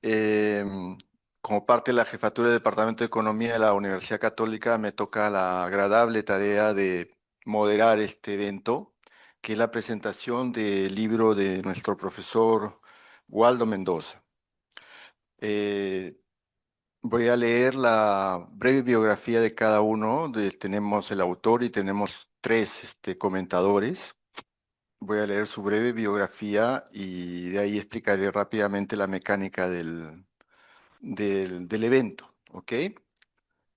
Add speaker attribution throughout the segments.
Speaker 1: Em, Como parte de la jefatura del Departamento de Economía de la Universidad Católica, me toca la agradable tarea de moderar este evento, que es la presentación del libro de nuestro profesor Waldo Mendoza. Eh, Voy a leer la breve biografía de cada uno. Tenemos el autor y tenemos tres comentadores. Voy a leer su breve biografía y de ahí explicaré rápidamente la mecánica del evento, ¿ok?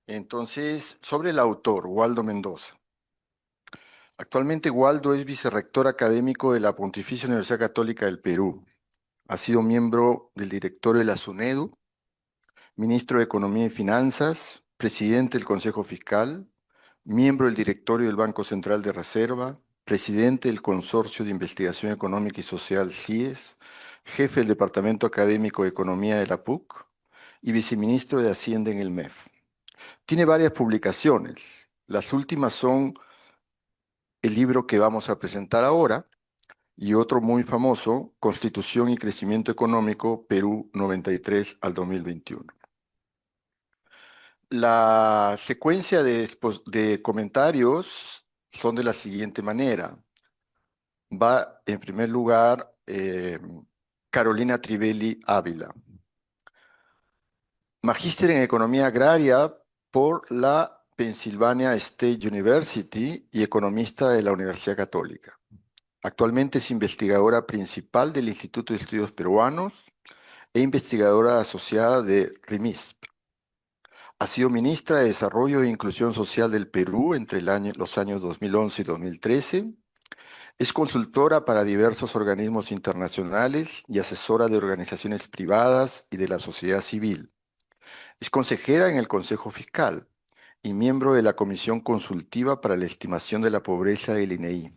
Speaker 1: Entonces, sobre el autor, Waldo Mendoza. Actualmente Waldo es vicerrector académico de la Pontificia Universidad Católica del Perú. Ha sido miembro del directorio de la SUNEDU, ministro de Economía y Finanzas, presidente del Consejo Fiscal, miembro del directorio del Banco Central de Reserva, presidente del Consorcio de Investigación Económica y Social CIES, jefe del Departamento Académico de Economía de la PUC y viceministro de Hacienda en el MEF. Tiene varias publicaciones. Las últimas son el libro que vamos a presentar ahora y otro muy famoso, Constitución y Crecimiento Económico, Perú 93 al 2021. La secuencia de comentarios son de la siguiente manera. Va en primer lugar Carolina Trivelli Ávila, magíster en Economía Agraria por la Pennsylvania State University y economista de la Universidad Católica. Actualmente es investigadora principal del Instituto de Estudios Peruanos e investigadora asociada de RIMISP. Ha sido ministra de Desarrollo e Inclusión Social del Perú entre los años 2011 y 2013. Es consultora para diversos organismos internacionales y asesora de organizaciones privadas y de la sociedad civil. Es consejera en el Consejo Fiscal y miembro de la Comisión Consultiva para la Estimación de la Pobreza del INEI.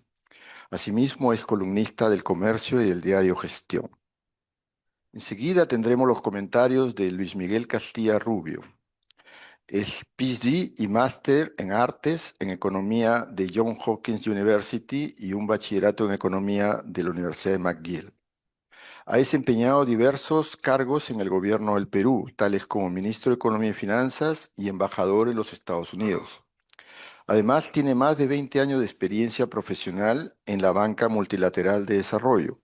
Speaker 1: Asimismo, es columnista del Comercio y del diario Gestión. Enseguida tendremos los comentarios de Luis Miguel Castilla Rubio. Es PhD y máster en artes en economía de Johns Hopkins University y un bachillerato en economía de la Universidad de McGill. Ha desempeñado diversos cargos en el gobierno del Perú, tales como ministro de Economía y Finanzas y embajador en los Estados Unidos. Además, tiene más de 20 años de experiencia profesional en la banca multilateral de desarrollo,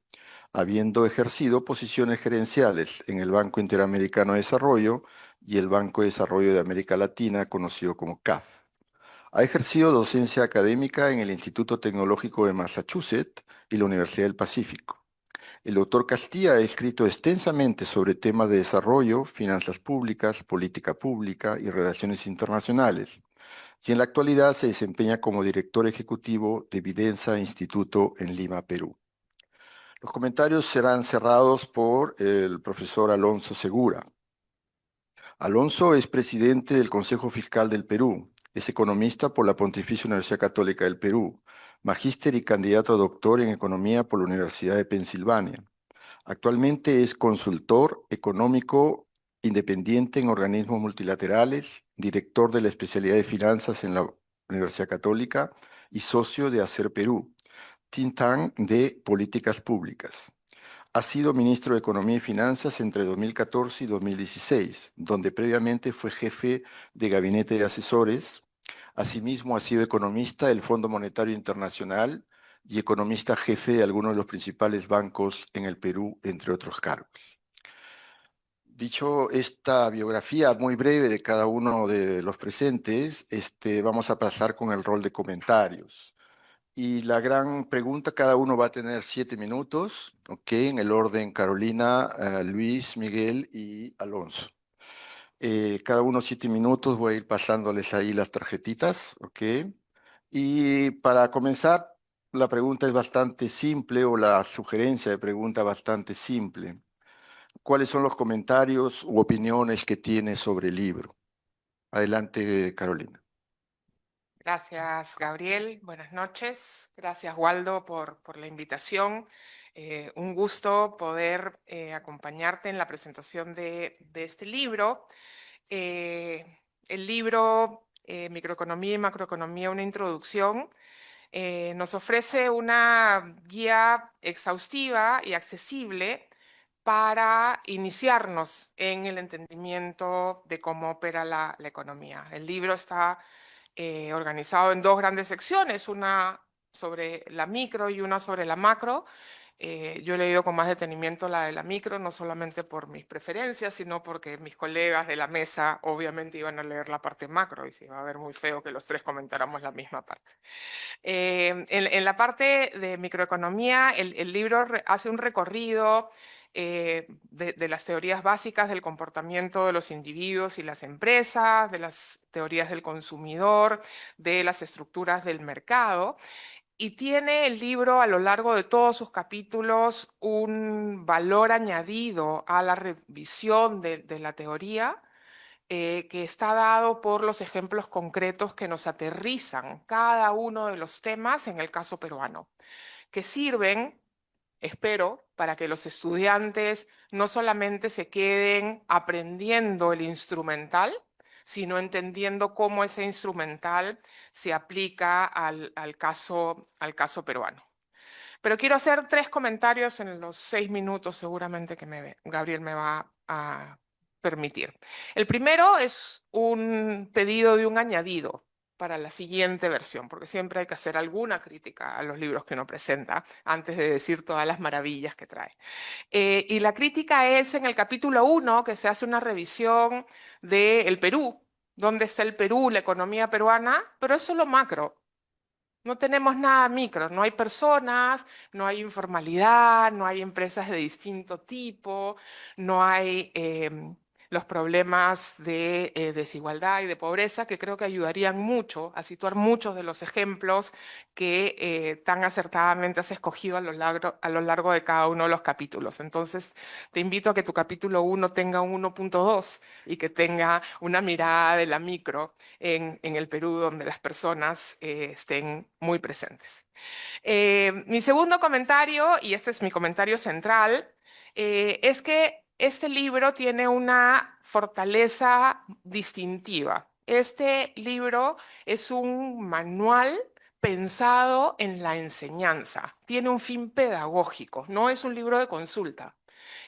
Speaker 1: habiendo ejercido posiciones gerenciales en el Banco Interamericano de Desarrollo y el Banco de Desarrollo de América Latina, conocido como CAF. Ha ejercido docencia académica en el Instituto Tecnológico de Massachusetts y la Universidad del Pacífico. El doctor Castilla ha escrito extensamente sobre temas de desarrollo, finanzas públicas, política pública y relaciones internacionales, y en la actualidad se desempeña como director ejecutivo de Videnza Instituto en Lima, Perú. Los comentarios serán cerrados por el profesor Alonso Segura. Alonso es presidente del Consejo Fiscal del Perú, es economista por la Pontificia Universidad Católica del Perú, magíster y candidato a doctor en economía por la Universidad de Pensilvania. Actualmente es consultor económico independiente en organismos multilaterales, director de la especialidad de finanzas en la Universidad Católica y socio de Hacer Perú, think tank de políticas públicas. Ha sido ministro de Economía y Finanzas entre 2014 y 2016, donde previamente fue jefe de gabinete de asesores. Asimismo, ha sido economista del Fondo Monetario Internacional y economista jefe de algunos de los principales bancos en el Perú, entre otros cargos. Dicho esta biografía muy breve de cada uno de los presentes, vamos a pasar con el rol de comentarios. Y la gran pregunta, cada uno va a tener 7 minutos, ¿ok? En el orden Carolina, Luis, Miguel y Alonso. Cada uno 7 minutos, voy a ir pasándoles ahí las tarjetitas, ¿ok? Y para comenzar, la pregunta es bastante simple o la sugerencia de pregunta bastante simple. ¿Cuáles son los comentarios u opiniones que tiene sobre el libro? Adelante, Carolina.
Speaker 2: Gracias, Gabriel. Buenas noches. Gracias, Waldo, por la invitación. Un gusto poder acompañarte en la presentación de este libro. El libro Microeconomía y Macroeconomía, una introducción, nos ofrece una guía exhaustiva y accesible para iniciarnos en el entendimiento de cómo opera la economía. El libro está organizado en dos grandes secciones, una sobre la micro y una sobre la macro. Yo he leído con más detenimiento la de la micro, no solamente por mis preferencias, sino porque mis colegas de la mesa obviamente iban a leer la parte macro y se iba a ver muy feo que los tres comentáramos la misma parte. En la parte de microeconomía, el libro hace un recorrido de las teorías básicas del comportamiento de los individuos y las empresas, de las teorías del consumidor, de las estructuras del mercado. Y tiene el libro a lo largo de todos sus capítulos un valor añadido a la revisión de la teoría que está dado por los ejemplos concretos que nos aterrizan cada uno de los temas en el caso peruano, que sirven, espero, para que los estudiantes no solamente se queden aprendiendo el instrumental, sino entendiendo cómo ese instrumental se aplica al caso peruano. Pero quiero hacer tres comentarios en los 6 minutos seguramente que Gabriel me va a permitir. El primero es un pedido de un añadido para la siguiente versión, porque siempre hay que hacer alguna crítica a los libros que uno presenta antes de decir todas las maravillas que trae. Y la crítica es en el capítulo 1, que se hace una revisión del Perú, dónde está el Perú, la economía peruana, pero es solo macro. No tenemos nada micro, no hay personas, no hay informalidad, no hay empresas de distinto tipo, no hay los problemas de desigualdad y de pobreza que creo que ayudarían mucho a situar muchos de los ejemplos que tan acertadamente has escogido a lo largo de cada uno de los capítulos. Entonces, te invito a que tu capítulo 1 tenga un 1.2 y que tenga una mirada de la micro en el Perú, donde las personas estén muy presentes. Mi segundo comentario, y este es mi comentario central, es que este libro tiene una fortaleza distintiva. Este libro es un manual pensado en la enseñanza. Tiene un fin pedagógico, no es un libro de consulta.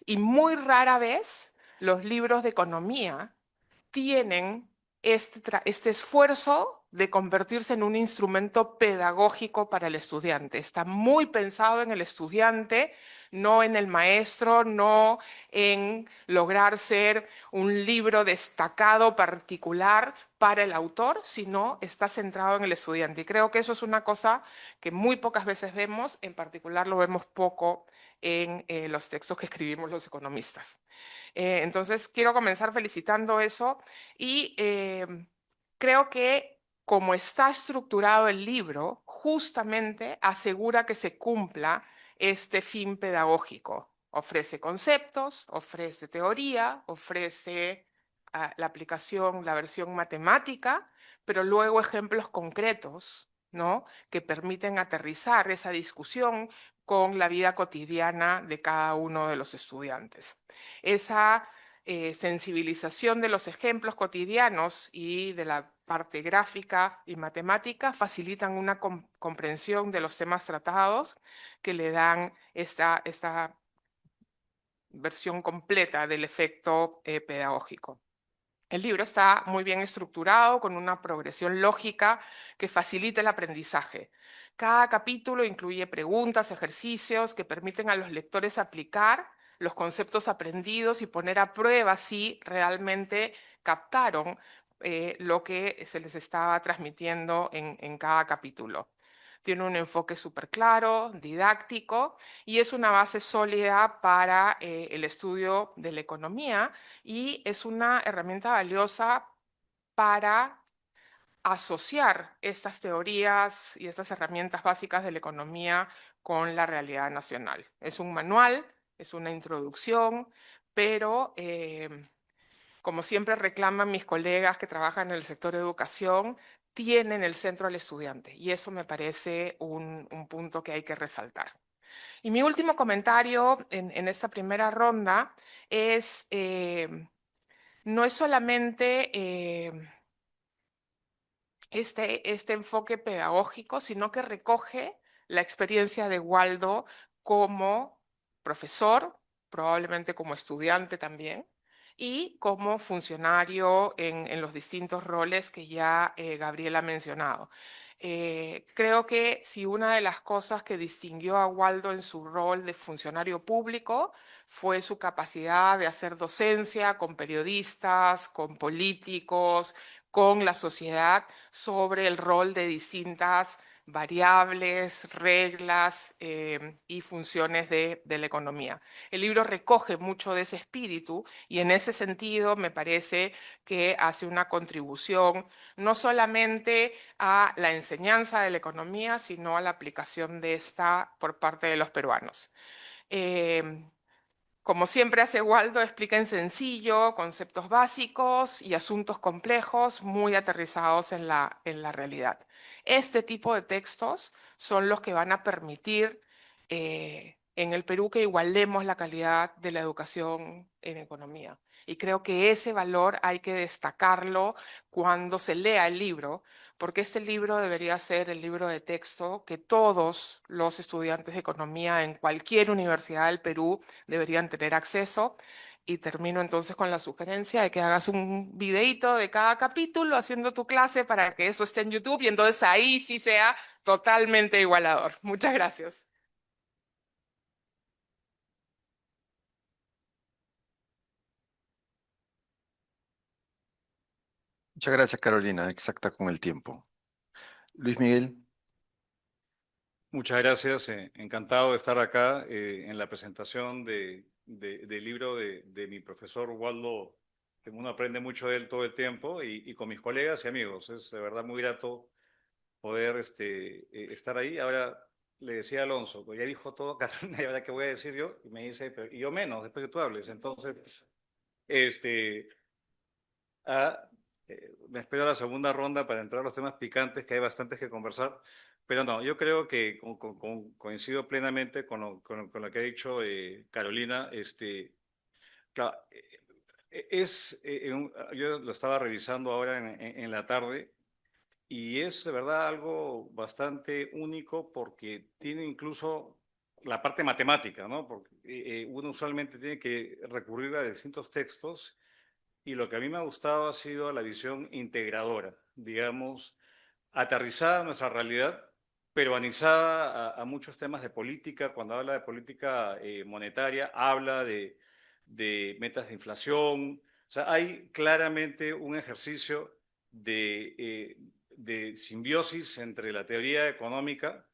Speaker 2: Y muy rara vez los libros de economía tienen este esfuerzo de convertirse en un instrumento pedagógico para el estudiante. Está muy pensado en el estudiante, no en el maestro, no en lograr ser un libro destacado particular para el autor, sino está centrado en el estudiante. Y creo que eso es una cosa que muy pocas veces vemos, en particular lo vemos poco en los textos que escribimos los economistas. Entonces, quiero comenzar felicitando eso y creo que como está estructurado el libro, justamente asegura que se cumpla este fin pedagógico. Ofrece conceptos, ofrece teoría, ofrece la aplicación, la versión matemática, pero luego ejemplos concretos, ¿no? Que permiten aterrizar esa discusión con la vida cotidiana de cada uno de los estudiantes. Esa sensibilización de los ejemplos cotidianos y de la parte gráfica y matemática facilitan una comprensión de los temas tratados que le dan esta versión completa del efecto pedagógico. El libro está muy bien estructurado, con una progresión lógica que facilita el aprendizaje. Cada capítulo incluye preguntas, ejercicios que permiten a los lectores aplicar los conceptos aprendidos y poner a prueba si realmente captaron lo que se les estaba transmitiendo en cada capítulo. Tiene un enfoque súper claro, didáctico, y es una base sólida para el estudio de la economía y es una herramienta valiosa para asociar estas teorías y estas herramientas básicas de la economía con la realidad nacional. Es un manual, es una introducción, pero como siempre reclaman mis colegas que trabajan en el sector de educación, tiene en el centro al estudiante y eso me parece un punto que hay que resaltar. Y mi último comentario en esta primera ronda es, no es solamente este enfoque pedagógico, sino que recoge la experiencia de Waldo como profesor, probablemente como estudiante también, y como funcionario en los distintos roles que ya Gabriela ha mencionado. Creo que si una de las cosas que distinguió a Waldo en su rol de funcionario público fue su capacidad de hacer docencia con periodistas, con políticos, con la sociedad sobre el rol de distintas variables, reglas y funciones de la economía. El libro recoge mucho de ese espíritu y en ese sentido me parece que hace una contribución no solamente a la enseñanza de la economía, sino a la aplicación de esta por parte de los peruanos. Eh, Como siempre hace Waldo, explica en sencillo conceptos básicos y asuntos complejos muy aterrizados en la realidad. Este tipo de textos son los que van a permitir en el Perú que igualemos la calidad de la educación en economía. Y creo que ese valor hay que destacarlo cuando se lea el libro, porque este libro debería ser el libro de texto que todos los estudiantes de economía en cualquier universidad del Perú deberían tener acceso. Y termino entonces con la sugerencia de que hagas un videíto de cada capítulo haciendo tu clase para que eso esté en YouTube y entonces ahí sí sea totalmente igualador. Muchas gracias.
Speaker 1: Muchas gracias, Carolina, exacta con el tiempo. Luis Miguel.
Speaker 3: Muchas gracias, encantado de estar acá en la presentación del libro de mi profesor Waldo, que uno aprende mucho de él todo el tiempo, y con mis colegas y amigos. Es de verdad muy grato poder estar ahí. Ahora le decía a Alonso, pues ya dijo todo, Carolina, ¿y ahora qué voy a decir yo? Y me dice, y yo menos, después que tú hables. Entonces, este, ah, me espero la segunda ronda para entrar a los temas picantes, que hay bastantes que conversar. Pero no, yo creo que coincido plenamente con lo que ha dicho Carolina. Claro, yo lo estaba revisando ahora en la tarde y es de verdad algo bastante único porque tiene incluso la parte matemática, ¿no? Porque uno usualmente tiene que recurrir a distintos textos y lo que a mí me ha gustado ha sido la visión integradora, digamos, aterrizada a nuestra realidad, peruanizada a muchos temas de política. Cuando habla de política monetaria, habla de metas de inflación. O sea, hay claramente un ejercicio de simbiosis entre la teoría económica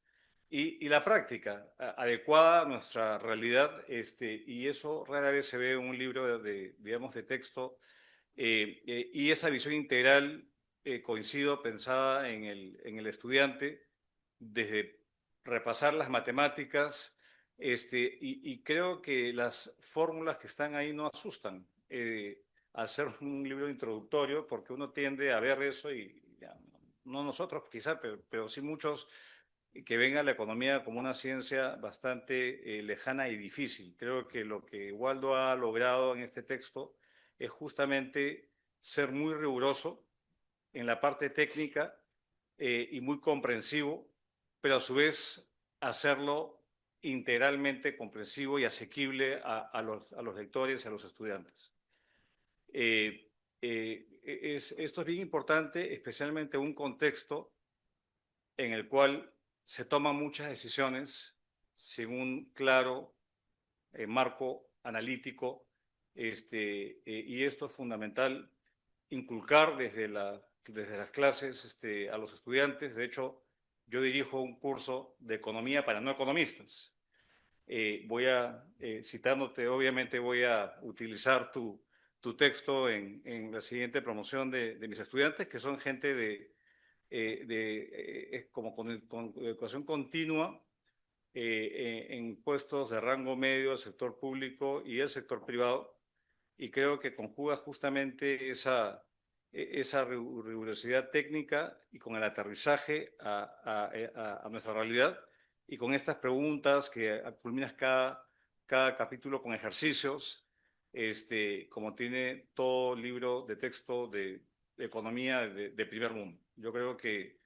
Speaker 3: y la práctica adecuada a nuestra realidad, y eso rara vez se ve en un libro digamos, de texto y esa visión integral, coincido, pensada en el estudiante, desde repasar las matemáticas, y creo que las fórmulas que están ahí no asustan al ser un libro introductorio, porque uno tiende a ver eso y ya, no nosotros quizá, pero sí muchos que ven a la economía como una ciencia bastante lejana y difícil. Creo que lo que Waldo ha logrado en este texto es justamente ser muy riguroso en la parte técnica y muy comprensivo, pero a su vez hacerlo integralmente comprensivo y asequible a los lectores y a los estudiantes. Esto es bien importante, especialmente en un contexto en el cual se toman muchas decisiones sin un claro marco analítico, y esto es fundamental inculcar desde las clases a los estudiantes. De hecho, yo dirijo un curso de economía para no economistas. Citándote, obviamente voy a utilizar tu texto en la siguiente promoción de mis estudiantes, que son gente como con educación continua en puestos de rango medio, el sector público y el sector privado, y creo que conjuga justamente esa rigurosidad técnica y con el aterrizaje a nuestra realidad, y con estas preguntas que culminas cada capítulo con ejercicios, como tiene todo libro de texto de economía de primer mundo. Yo creo que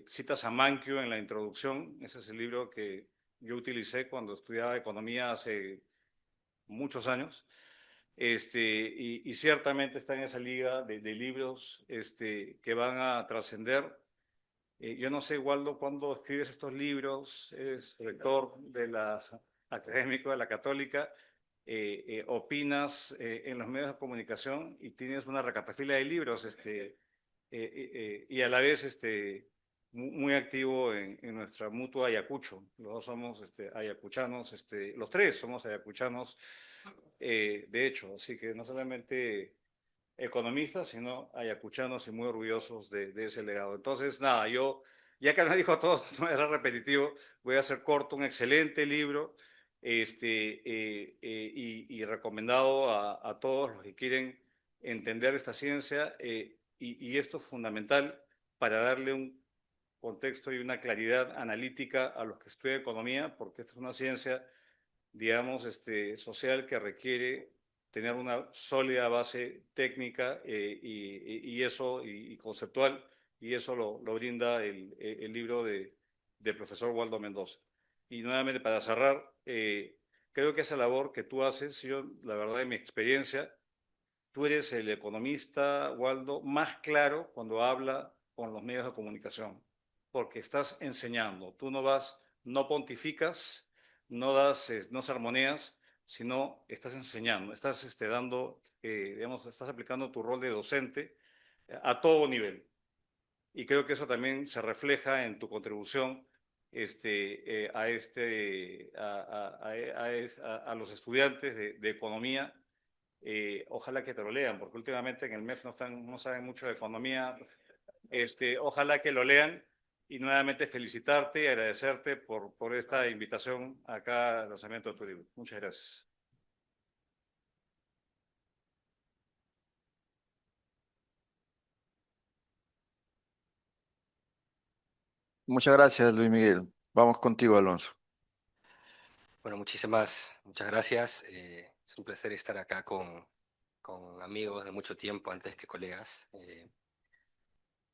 Speaker 3: citas a Mankiw en la introducción. Ese es el libro que yo utilicé cuando estudiaba economía hace muchos años. Y ciertamente está en esa liga de libros que van a trascender. Yo no sé, Waldo, cuándo escribes estos libros, eres rector de académico de la Católica, opinas en los medios de comunicación y tienes una recatafila de libros, y a la vez muy activo en nuestra mutua Ayacucho. Los dos somos ayacuchanos, los tres somos ayacuchanos, de hecho, así que no solamente economistas, sino ayacuchanos y muy orgullosos de ese legado. Entonces, nada, yo, ya que me dijo todo, no era repetitivo, voy a hacer corto, un excelente libro, y recomendado a todos los que quieren entender esta ciencia, y esto es fundamental para darle un contexto y una claridad analítica a los que estudian economía, porque esta es una ciencia, digamos, social que requiere tener una sólida base técnica, y eso, y conceptual, y eso lo brinda el libro del profesor Waldo Mendoza. Y nuevamente, para cerrar, creo que esa labor que tú haces, yo, la verdad, en mi experiencia, tú eres el economista, Waldo, más claro cuando habla con los medios de comunicación, porque estás enseñando. Tú no pontificas, no sermoneas, sino estás enseñando, estás dando, digamos, estás aplicando tu rol de docente a todo nivel. Y creo que eso también se refleja en tu contribución a los estudiantes de economía. Ojalá que te lo lean, porque últimamente en el MEF no saben mucho de economía. Ojalá que lo lean, y nuevamente felicitarte y agradecerte por esta invitación acá al lanzamiento de tu libro. Muchas gracias.
Speaker 1: Muchas gracias, Luis Miguel. Vamos contigo, Alonso.
Speaker 4: Bueno, muchas gracias. Es un placer estar acá con amigos de mucho tiempo antes que colegas.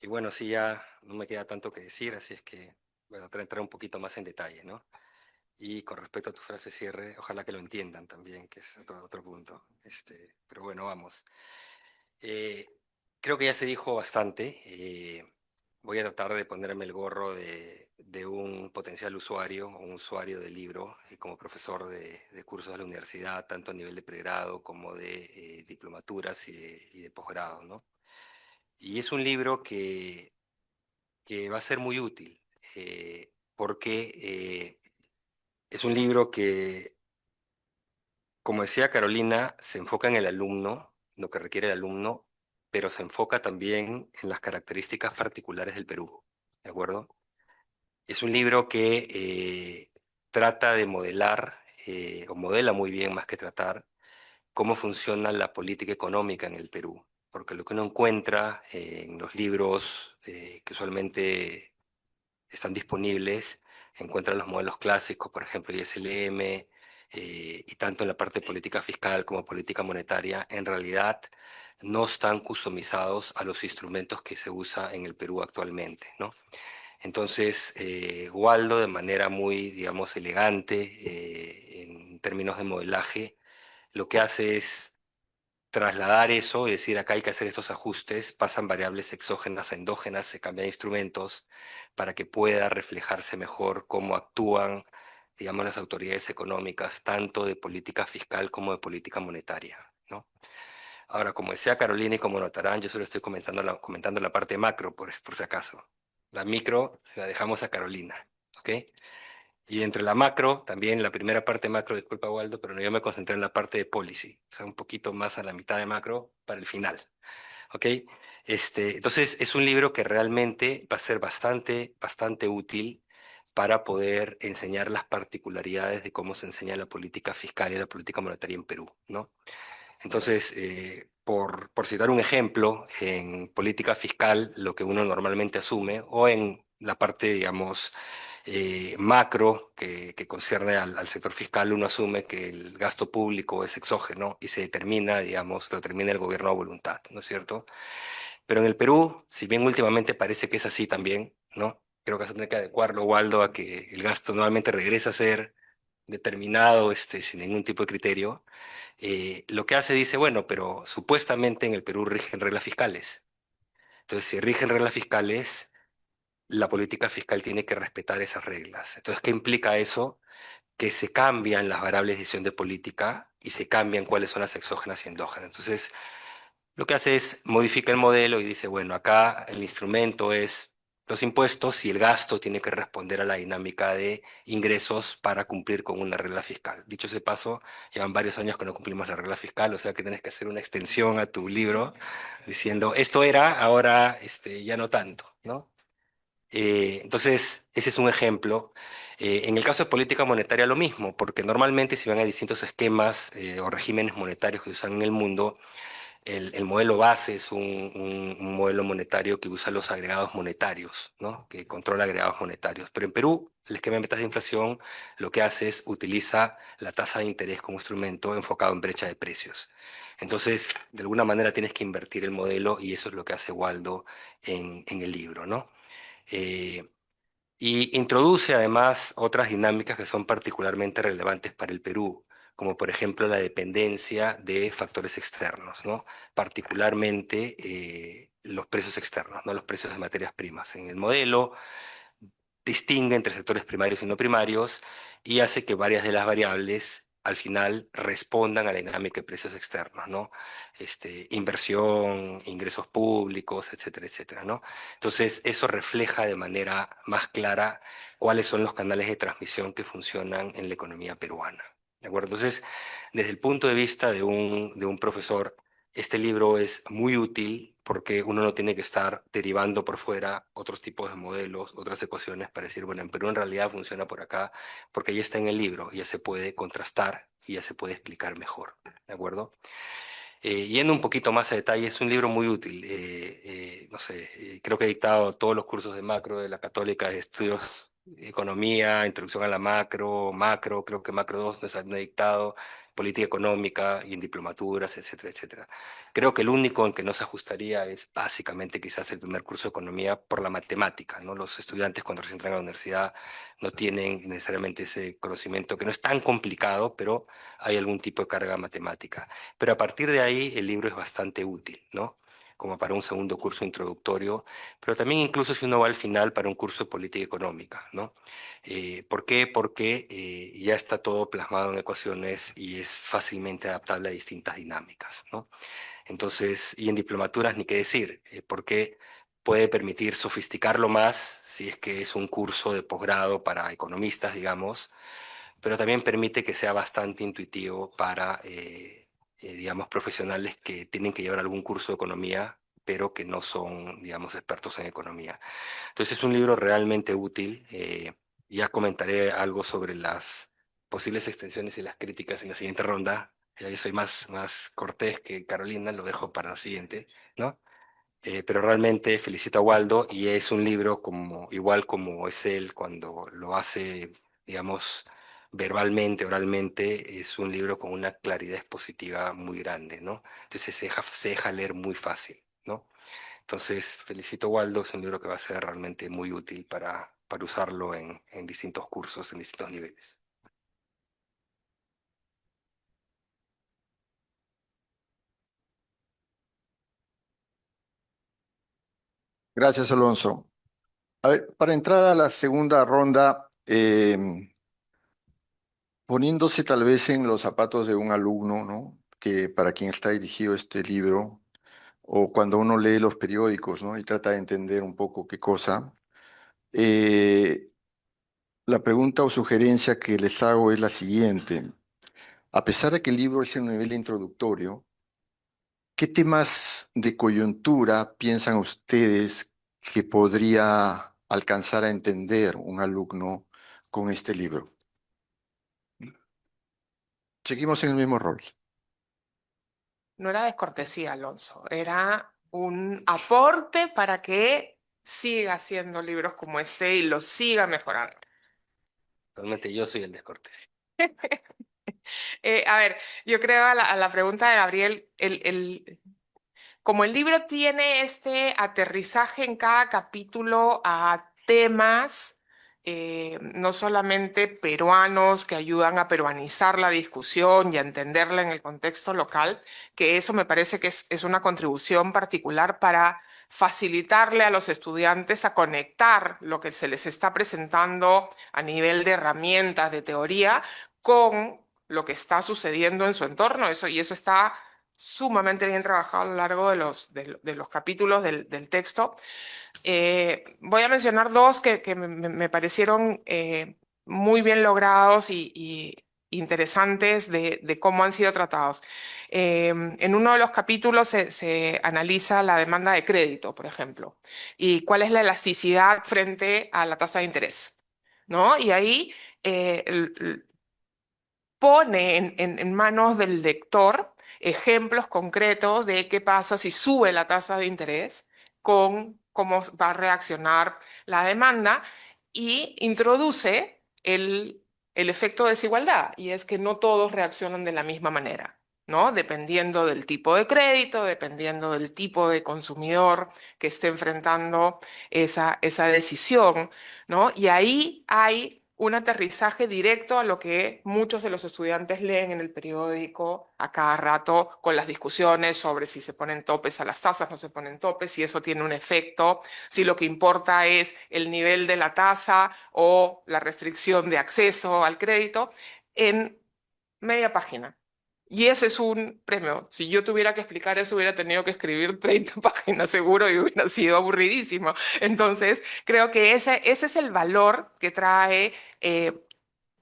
Speaker 4: Y bueno, sí, ya no me queda tanto que decir, así es que voy a tratar de entrar un poquito más en detalle, ¿no? Y con respecto a tu frase cierre, ojalá que lo entiendan también, que es otro punto. Pero bueno, vamos. Eh, Creo que ya se dijo bastante. Voy a tratar de ponerme el gorro de un potencial usuario o un usuario del libro, como profesor de cursos de la universidad, tanto a nivel de pregrado como de diplomaturas y de posgrado, ¿no? Y es un libro que va a ser muy útil, porque es un libro que, como decía Carolina, se enfoca en el alumno, lo que requiere el alumno, pero se enfoca también en las características particulares del Perú, ¿de acuerdo? Es un libro que trata de modelar, o modela muy bien más que tratar, cómo funciona la política económica en el Perú. Porque lo que uno encuentra en los libros que usualmente están disponibles, encuentra los modelos clásicos, por ejemplo, ISLM, y tanto en la parte de política fiscal como política monetaria, en realidad no están customizados a los instrumentos que se usa en el Perú actualmente, ¿no? Entonces, Waldo, de manera muy, digamos, elegante, en términos de modelaje, lo que hace es trasladar eso y decir, acá hay que hacer estos ajustes, pasan variables exógenas a endógenas, se cambian instrumentos para que pueda reflejarse mejor cómo actúan, digamos, las autoridades económicas, tanto de política fiscal como de política monetaria, ¿no? Ahora, como decía Carolina y como notarán, yo solo estoy comentando la parte macro, por si acaso. La micro se la dejamos a Carolina, ¿ok? Y entre la macro, también la primera parte macro, disculpa Waldo, pero no, yo me concentré en la parte de policy, o sea, un poquito más a la mitad de macro para el final, ¿ok? Entonces, es un libro que realmente va a ser bastante útil para poder enseñar las particularidades de cómo se enseña la política fiscal y la política monetaria en Perú, ¿no? Entonces, por citar un ejemplo, en política fiscal, lo que uno normalmente asume, o en la parte, digamos, macro que concierne al sector fiscal, uno asume que el gasto público es exógeno y se determina, digamos, lo determina el gobierno a voluntad, ¿no es cierto? Pero en el Perú, si bien últimamente parece que es así también, ¿no? Creo que vas a tener que adecuarlo, Waldo, a que el gasto nuevamente regresa a ser determinado, sin ningún tipo de criterio, lo que hace dice, bueno, pero supuestamente en el Perú rigen reglas fiscales. Entonces, si rigen reglas fiscales, la política fiscal tiene que respetar esas reglas. Entonces, ¿qué implica eso? Que se cambian las variables de decisión de política y se cambian cuáles son las exógenas y endógenas. Entonces, lo que hace es modifica el modelo y dice, bueno, acá el instrumento es los impuestos y el gasto tiene que responder a la dinámica de ingresos para cumplir con una regla fiscal. Dicho ese paso, llevan varios años que no cumplimos la regla fiscal, o sea que tienes que hacer una extensión a tu libro diciendo, esto era, ahora ya no tanto, ¿no? Entonces, ese es un ejemplo. En el caso de política monetaria, lo mismo, porque normalmente si van a distintos esquemas o regímenes monetarios que se usan en el mundo, el modelo base es un modelo monetario que usa los agregados monetarios, ¿no? Que controla agregados monetarios. Pero en Perú, el esquema de metas de inflación lo que hace es utiliza la tasa de interés como instrumento enfocado en brecha de precios. Entonces, de alguna manera tienes que invertir el modelo y eso es lo que hace Waldo en el libro, ¿no? Eh, y introduce además otras dinámicas que son particularmente relevantes para el Perú, como por ejemplo la dependencia de factores externos, ¿no? Particularmente los precios externos, ¿no? Los precios de materias primas. En el modelo distingue entre sectores primarios y no primarios y hace que varias de las variables al final respondan a la dinámica de precios externos, ¿no? Inversión, ingresos públicos, etcétera, etcétera, ¿no? Entonces, eso refleja de manera más clara cuáles son los canales de transmisión que funcionan en la economía peruana, ¿de acuerdo? Entonces, desde el punto de vista de un profesor, este libro es muy útil porque uno no tiene que estar derivando por fuera otros tipos de modelos, otras ecuaciones para decir, bueno, en Perú en realidad funciona por acá, porque ya está en el libro, ya se puede contrastar y ya se puede explicar mejor, ¿de acuerdo? Yendo un poquito más a detalle, es un libro muy útil. No sé, creo que he dictado todos los cursos de macro de la Católica, de estudios de economía, introducción a la macro, creo que macro 2 nos han dictado, política económica y en diplomaturas, etcétera, etcétera. Creo que el único en que no se ajustaría es básicamente quizás el primer curso de economía por la matemática, ¿no? Los estudiantes cuando recién entran a la universidad no tienen necesariamente ese conocimiento que no es tan complicado, pero hay algún tipo de carga matemática. Pero a partir de ahí el libro es bastante útil, ¿no? Como para un segundo curso introductorio, pero también incluso si uno va al final para un curso de política económica, ¿no? ¿Por qué? Porque ya está todo plasmado en ecuaciones y es fácilmente adaptable a distintas dinámicas, ¿no? Entonces, y en diplomaturas ni qué decir, porque puede permitir sofisticarlo más si es que es un curso de posgrado para economistas, digamos, pero también permite que sea bastante intuitivo para, digamos, profesionales que tienen que llevar algún curso de economía, pero que no son, digamos, expertos en economía. Entonces es un libro realmente útil. Ya comentaré algo sobre las posibles extensiones y las críticas en la siguiente ronda. Ya yo soy más cortés que Carolina, lo dejo para la siguiente, ¿no? Pero realmente felicito a Waldo y es un libro como, igual como es él cuando lo hace, digamos, verbalmente, oralmente, es un libro con una claridad expositiva muy grande, ¿no? Entonces se deja leer muy fácil, ¿no? Entonces, felicito a Waldo, es un libro que va a ser realmente muy útil para usarlo en distintos cursos, en distintos niveles.
Speaker 1: Gracias, Alonso. A ver, para entrar a la segunda ronda, poniéndose tal vez en los zapatos de un alumno, ¿no? Que para quien está dirigido este libro, o cuando uno lee los periódicos, ¿no? Y trata de entender un poco qué cosa. eh, la pregunta o sugerencia que les hago es la siguiente. A pesar de que el libro es un nivel introductorio, ¿qué temas de coyuntura piensan ustedes que podría alcanzar a entender un alumno con este libro? Seguimos en el mismo rol.
Speaker 2: No era descortesía, Alonso, era un aporte para que siga haciendo libros como este y los siga mejorando.
Speaker 4: Realmente yo soy el descortés.
Speaker 2: A ver, yo creo a la pregunta de Gabriel, como el libro tiene este aterrizaje en cada capítulo a temas no solamente peruanos que ayudan a peruanizar la discusión y a entenderla en el contexto local, que eso me parece que es una contribución particular para facilitarle a los estudiantes a conectar lo que se les está presentando a nivel de herramientas, de teoría, con lo que está sucediendo en su entorno. Y eso está sumamente bien trabajado a lo largo de los capítulos del texto. Voy a mencionar dos que me parecieron muy bien logrados y interesantes de cómo han sido tratados. En uno de los capítulos se analiza la demanda de crédito, por ejemplo, y cuál es la elasticidad frente a la tasa de interés, ¿no? Y ahí pone en manos del lector ejemplos concretos de qué pasa si sube la tasa de interés, con cómo va a reaccionar la demanda, y introduce el efecto de desigualdad, y es que no todos reaccionan de la misma manera, ¿no? Dependiendo del tipo de crédito, dependiendo del tipo de consumidor que esté enfrentando esa decisión, ¿no? Y ahí hay un aterrizaje directo a lo que muchos de los estudiantes leen en el periódico a cada rato, con las discusiones sobre si se ponen topes a las tasas, no se ponen topes, si eso tiene un efecto, si lo que importa es el nivel de la tasa o la restricción de acceso al crédito, en media página. Y ese es un premio. Si yo tuviera que explicar eso, hubiera tenido que escribir 30 páginas seguro y hubiera sido aburridísimo. Entonces, creo que ese es el valor que trae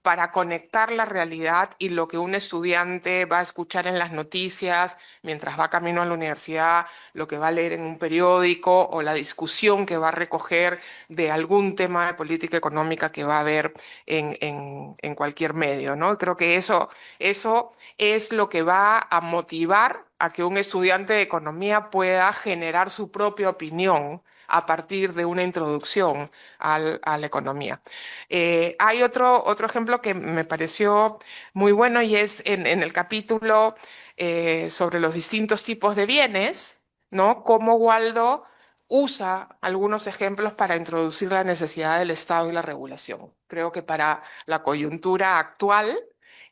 Speaker 2: para conectar la realidad y lo que un estudiante va a escuchar en las noticias mientras va camino a la universidad, lo que va a leer en un periódico o la discusión que va a recoger de algún tema de política económica que va a haber en cualquier medio, ¿no? Creo que eso es lo que va a motivar a que un estudiante de economía pueda generar su propia opinión a partir de una introducción a la economía. Hay otro ejemplo que me pareció muy bueno, y es en el capítulo sobre los distintos tipos de bienes, ¿no? Cómo Waldo usa algunos ejemplos para introducir la necesidad del Estado y la regulación. Creo que para la coyuntura actual,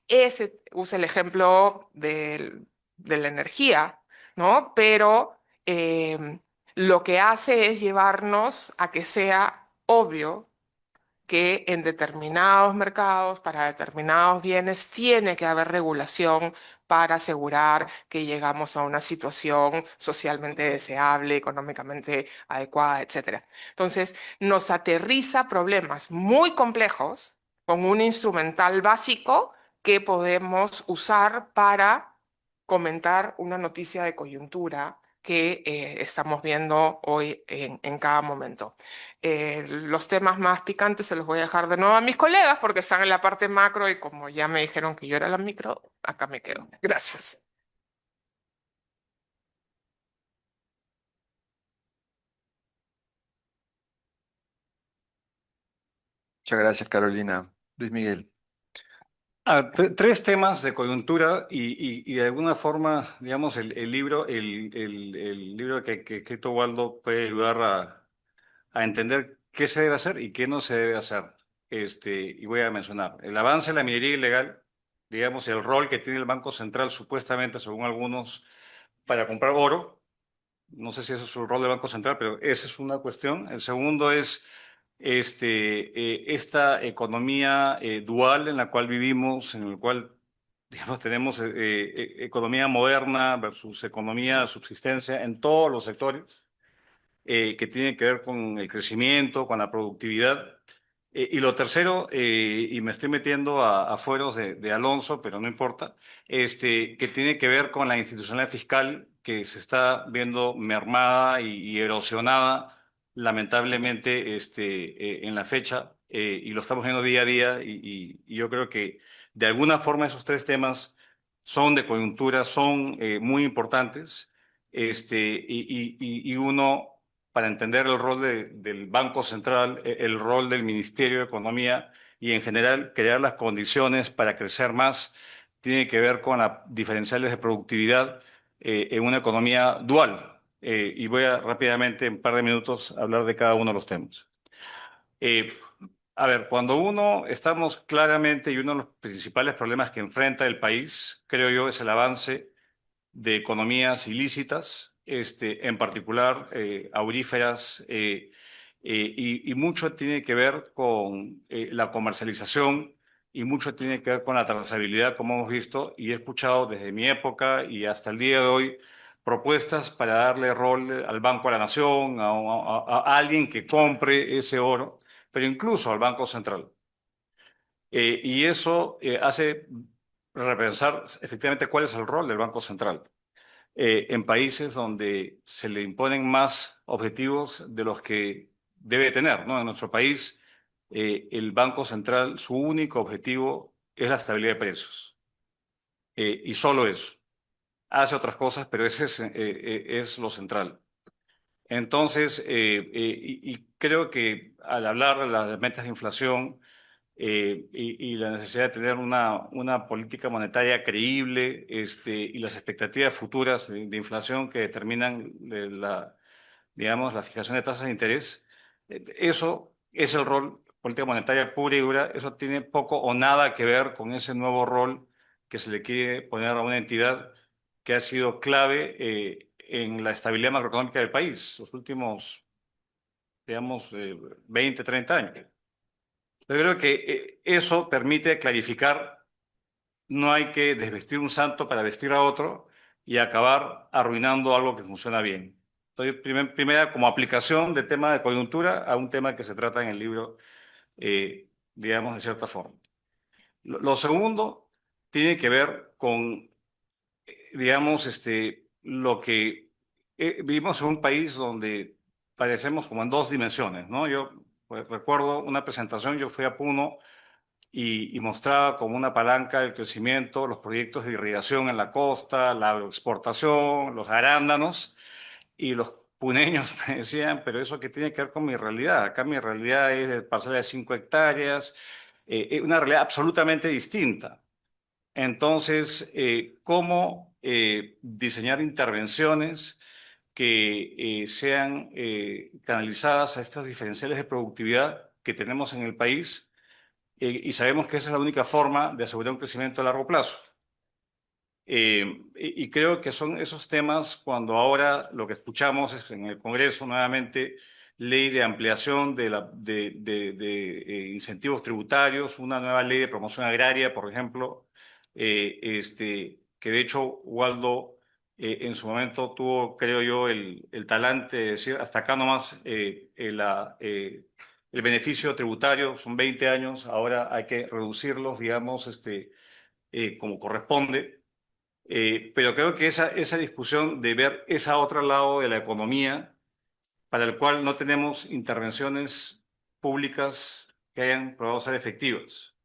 Speaker 2: ese usa el ejemplo de la energía, ¿no? Pero lo que hace es llevarnos a que sea obvio que en determinados mercados, para determinados bienes, tiene que haber regulación para asegurar que llegamos a una situación socialmente deseable, económicamente adecuada, etc. Entonces, nos aterriza problemas muy complejos con un instrumental básico que podemos usar para comentar una noticia de coyuntura que estamos viendo hoy en cada momento. Los temas más picantes se los voy a dejar de nuevo a mis colegas porque están en la parte macro, y como ya me dijeron que yo era la micro, acá me quedo. Gracias.
Speaker 1: Muchas gracias, Carolina. Luis Miguel.
Speaker 3: Tres temas de coyuntura y de alguna forma, digamos, el libro, el libro que escrito Waldo puede ayudar a entender qué se debe hacer y qué no se debe hacer. Y voy a mencionar el avance de la minería ilegal, digamos, el rol que tiene el Banco Central supuestamente, según algunos, para comprar oro. No sé si ese es el rol del Banco Central, pero esa es una cuestión. El segundo es esta economía dual en la cual vivimos, en el cual, digamos, tenemos economía moderna versus economía de subsistencia en todos los sectores, que tiene que ver con el crecimiento, con la productividad. Y lo tercero, y me estoy metiendo a fueros de Alonso, pero no importa, que tiene que ver con la institucionalidad fiscal que se está viendo mermada y erosionada, lamentablemente, en la fecha, y lo estamos viendo día a día, y yo creo que de alguna forma esos tres temas son de coyuntura, son muy importantes, y uno para entender el rol del Banco Central, el rol del Ministerio de Economía y en general crear las condiciones para crecer más, tiene que ver con las diferenciales de productividad en una economía dual. Y voy a rápidamente, en un par de minutos, hablar de cada uno de los temas. Eh, A ver, cuando uno estamos claramente, y uno de los principales problemas que enfrenta el país, creo yo, es el avance de economías ilícitas, en particular auríferas, y mucho tiene que ver con la comercialización y mucho tiene que ver con la trazabilidad, como hemos visto, y he escuchado desde mi época y hasta el día de hoy propuestas para darle rol al Banco de la Nación, a alguien que compre ese oro, pero incluso al Banco Central. Y eso hace repensar efectivamente cuál es el rol del Banco Central en países donde se le imponen más objetivos de los que debe tener, ¿no? En nuestro país, el Banco Central, su único objetivo es la estabilidad de precios, y solo eso. Hace otras cosas, pero ese es lo central. Entonces, y creo que al hablar de las metas de inflación, y la necesidad de tener una política monetaria creíble, y las expectativas futuras de inflación que determinan digamos, la fijación de tasas de interés. Eso es el rol, política monetaria pura y dura. Eso tiene poco o nada que ver con ese nuevo rol que se le quiere poner a una entidad que ha sido clave en la estabilidad macroeconómica del país los últimos, digamos, 20, 30 años. Yo creo que eso permite clarificar, no hay que desvestir un santo para vestir a otro y acabar arruinando algo que funciona bien. Entonces, primera, como aplicación de tema de coyuntura a un tema que se trata en el libro, digamos, de cierta forma. Lo segundo tiene que ver con, digamos, lo que vivimos en un país donde parecemos como en dos dimensiones, ¿no? Yo pues, recuerdo una presentación, yo fui a Puno y mostraba como una palanca del crecimiento los proyectos de irrigación en la costa, la agroexportación, los arándanos, y los puneños me decían, pero eso qué tiene que ver con mi realidad. Acá mi realidad es de parcela de 5 hectáreas, una realidad absolutamente distinta. Entonces, ¿cómo diseñar intervenciones que sean canalizadas a estas diferenciales de productividad que tenemos en el país? Y sabemos que esa es la única forma de asegurar un crecimiento a largo plazo. Y creo que son esos temas cuando ahora lo que escuchamos es en el Congreso nuevamente ley de ampliación de incentivos tributarios, una nueva ley de promoción agraria, por ejemplo, que de hecho Waldo en su momento tuvo, creo yo, el talante de decir hasta acá nomás el beneficio tributario, son 20 años, ahora hay que reducirlos, digamos, como corresponde. Pero creo que esa discusión de ver ese otro lado de la economía, para el cual no tenemos intervenciones públicas que hayan probado ser efectivas.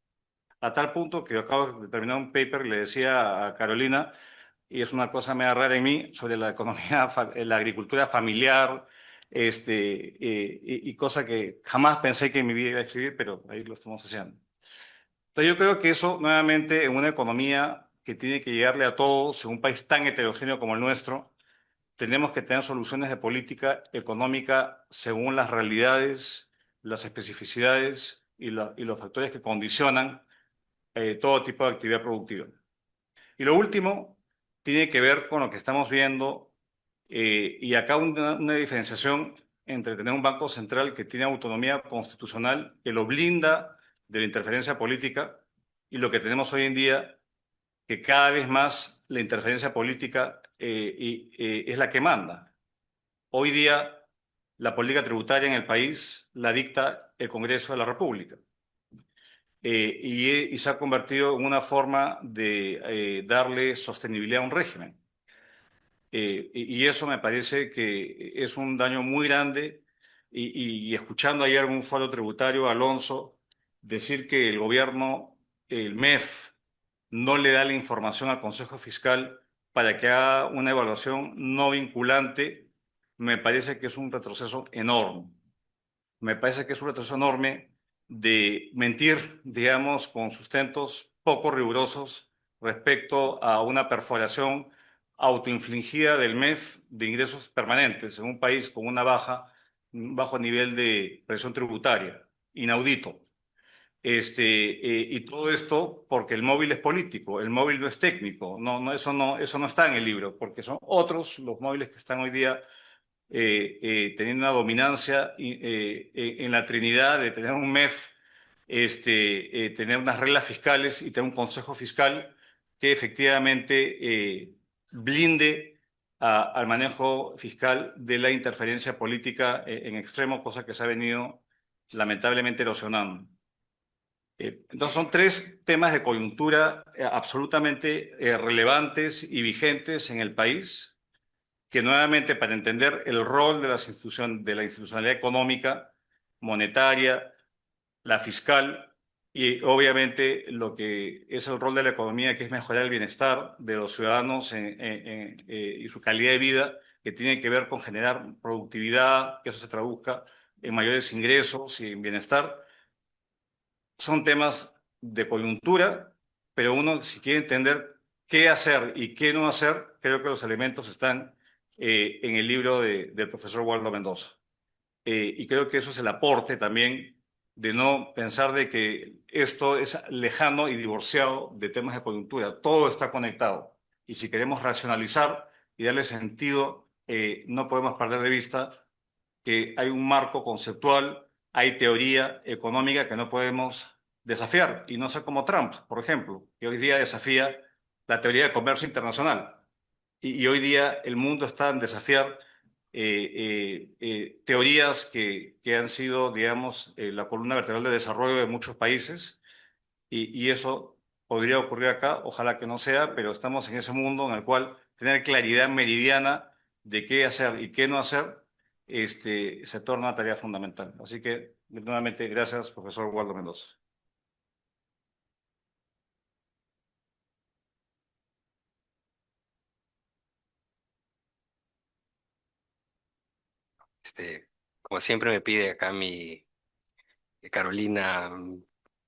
Speaker 3: A tal punto que yo acabo de terminar un paper y le decía a Carolina, y es una cosa media rara en mí, sobre la economía, la agricultura familiar, y cosa que jamás pensé que en mi vida iba a escribir, pero ahí lo estamos haciendo. Entonces yo creo que eso, nuevamente, en una economía que tiene que llegarle a todos, en un país tan heterogéneo como el nuestro, tenemos que tener soluciones de política económica según las realidades, las especificidades y los factores que condicionan todo tipo de actividad productiva. Y lo último tiene que ver con lo que estamos viendo, y acá una diferenciación entre tener un Banco Central que tiene autonomía constitucional, que lo blinda de la interferencia política, y lo que tenemos hoy en día, que cada vez más la interferencia política es la que manda. Hoy día la política tributaria en el país la dicta el Congreso de la República. Y se ha convertido en una forma de darle sostenibilidad a un régimen. Y eso me parece que es un daño muy grande. Y escuchando ayer en un foro tributario a Alonso decir que el gobierno, el MEF, no le da la información al Consejo Fiscal para que haga una evaluación no vinculante, me parece que es un retroceso enorme. Me parece que es un retroceso enorme de mentir, digamos, con sustentos poco rigurosos respecto a una perforación autoinfligida del MEF de ingresos permanentes en un país con un bajo nivel de presión tributaria, inaudito. Y todo esto porque el móvil es político, el móvil no es técnico, eso no está en el libro, porque son otros los móviles que están hoy día teniendo una dominancia en la Trinidad de tener un MEF, tener unas reglas fiscales y tener un consejo fiscal que efectivamente blinde al manejo fiscal de la interferencia política en extremo, cosa que se ha venido lamentablemente erosionando. Entonces son tres temas de coyuntura absolutamente relevantes y vigentes en el país, que nuevamente para entender el rol de de la institucionalidad económica, monetaria, la fiscal y obviamente lo que es el rol de la economía, que es mejorar el bienestar de los ciudadanos y su calidad de vida, que tiene que ver con generar productividad, que eso se traduzca en mayores ingresos y en bienestar. Son temas de coyuntura, pero uno si quiere entender qué hacer y qué no hacer, creo que los elementos están en el libro del profesor Waldo Mendoza. Y creo que eso es el aporte también de no pensar de que esto es lejano y divorciado de temas de coyuntura. Todo está conectado. Y si queremos racionalizar y darle sentido, no podemos perder de vista que hay un marco conceptual, hay teoría económica que no podemos desafiar, y no ser como Trump, por ejemplo, que hoy día desafía la teoría de comercio internacional. Y hoy día el mundo está en desafiar teorías que han sido, digamos, la columna vertebral de desarrollo de muchos países, y eso podría ocurrir acá, ojalá que no sea, pero estamos en ese mundo en el cual tener claridad meridiana de qué hacer y qué no hacer, se torna una tarea fundamental. Así que, nuevamente, gracias, profesor Waldo Mendoza.
Speaker 4: Como siempre me pide acá mi Carolina,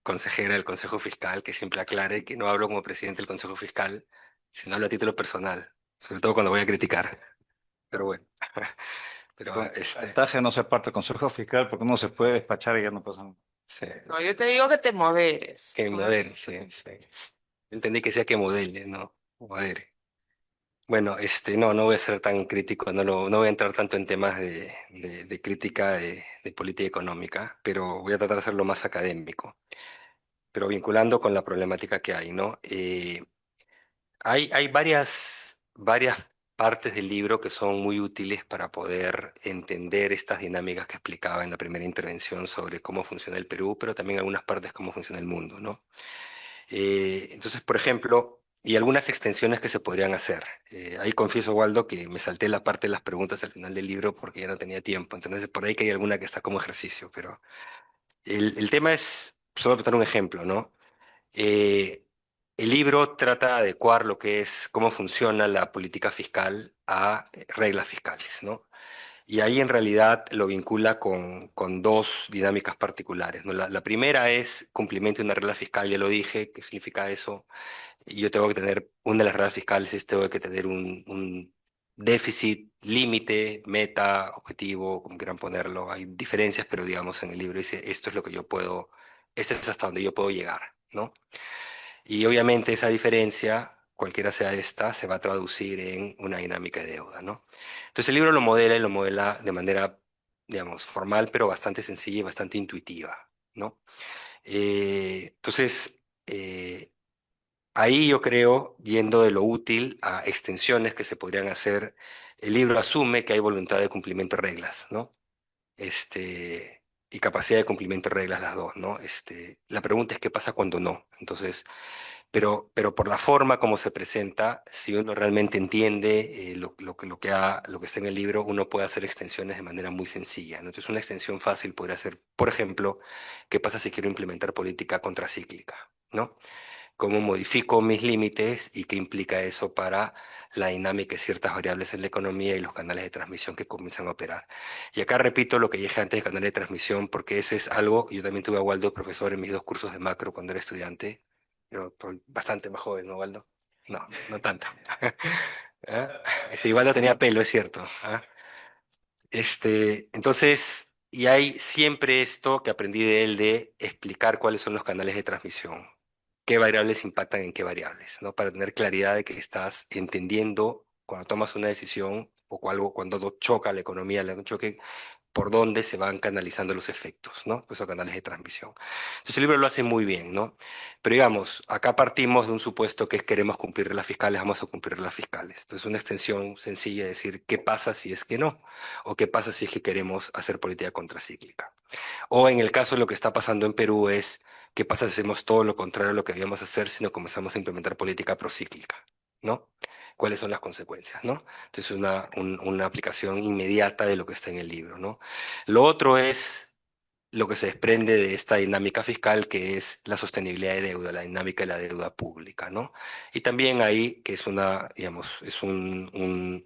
Speaker 4: consejera del Consejo Fiscal, que siempre aclare que no hablo como presidente del Consejo Fiscal, sino hablo a título personal, sobre todo cuando voy a criticar. Pero bueno, pero
Speaker 3: Ventaja de no ser parte del Consejo Fiscal porque uno se puede despachar y ya no pasa nada.
Speaker 4: sí,
Speaker 2: No, yo te digo que te moderes.
Speaker 4: que modere, sí, sí. Entendí que sea que modele, ¿no? Modere. Bueno, no voy a ser tan crítico, no voy a entrar tanto en temas de crítica de política económica, pero voy a tratar de hacerlo más académico, pero vinculando con la problemática que hay, ¿no? Hay varias partes del libro que son muy útiles para poder entender estas dinámicas que explicaba en la primera intervención sobre cómo funciona el Perú, pero también algunas partes cómo funciona el mundo, ¿no? Entonces, por ejemplo, y algunas extensiones que se podrían hacer. Ahí confieso, Waldo, que me salté la parte de las preguntas al final del libro porque ya no tenía tiempo. Entonces, por ahí que hay alguna que está como ejercicio, pero el tema es, solo tratar un ejemplo, ¿no? Eh, el libro trata de adecuar lo que es cómo funciona la política fiscal a reglas fiscales, ¿no? Y ahí en realidad lo vincula con dos dinámicas particulares, ¿no? La primera es cumplimiento de una regla fiscal, ya lo dije, ¿qué significa eso? Yo tengo que tener, una de las reglas fiscales es tengo que tener un déficit, límite, meta, objetivo, como quieran ponerlo. Hay diferencias, pero digamos en el libro dice, esto es lo que yo puedo, este es hasta donde yo puedo llegar, ¿no? Y obviamente esa diferencia, cualquiera sea esta, se va a traducir en una dinámica de deuda, ¿no? Entonces el libro lo modela y lo modela de manera, digamos, formal, pero bastante sencilla y bastante intuitiva, ¿no? Entonces, ahí yo creo, yendo de lo útil a extensiones que se podrían hacer, el libro asume que hay voluntad de cumplimiento de reglas, ¿no? Y capacidad de cumplimiento de reglas las dos, ¿no? La pregunta es qué pasa cuando no. Entonces, pero por la forma como se presenta, si uno realmente entiende lo que está en el libro, uno puede hacer extensiones de manera muy sencilla, ¿no? Entonces, una extensión fácil podría ser, por ejemplo, ¿qué pasa si quiero implementar política contracíclica, ¿no? ¿Cómo modifico mis límites y qué implica eso para la dinámica de ciertas variables en la economía y los canales de transmisión que comienzan a operar? Y acá repito lo que dije antes de canales de transmisión, porque ese es algo, yo también tuve a Waldo profesor en mis dos cursos de macro cuando era estudiante. Yo estoy bastante más joven, ¿no, Waldo? No, no tanto. ¿Ah? Sí, Waldo tenía pelo, es cierto. ¿Ah? Entonces, Y hay siempre esto que aprendí de él de explicar cuáles son los canales de transmisión, qué variables impactan en qué variables, ¿no? Para tener claridad de que estás entendiendo cuando tomas una decisión o cuando choca la economía, un choque, por dónde se van canalizando los efectos, ¿no? Esos canales de transmisión. Entonces el libro lo hace muy bien, ¿no? Pero digamos, acá partimos de un supuesto que es queremos cumplir las fiscales, vamos a cumplir las fiscales. Entonces una extensión sencilla de decir qué pasa si es que no, o qué pasa si es que queremos hacer política contracíclica. O en el caso de lo que está pasando en Perú es qué pasa si hacemos todo lo contrario a lo que debíamos hacer, sino comenzamos a implementar política procíclica, ¿no? ¿Cuáles son las consecuencias, no? Entonces, una aplicación inmediata de lo que está en el libro, ¿no? Lo otro es lo que se desprende de esta dinámica fiscal, que es la sostenibilidad de deuda, la dinámica de la deuda pública, ¿no? Y también ahí, que es digamos, es una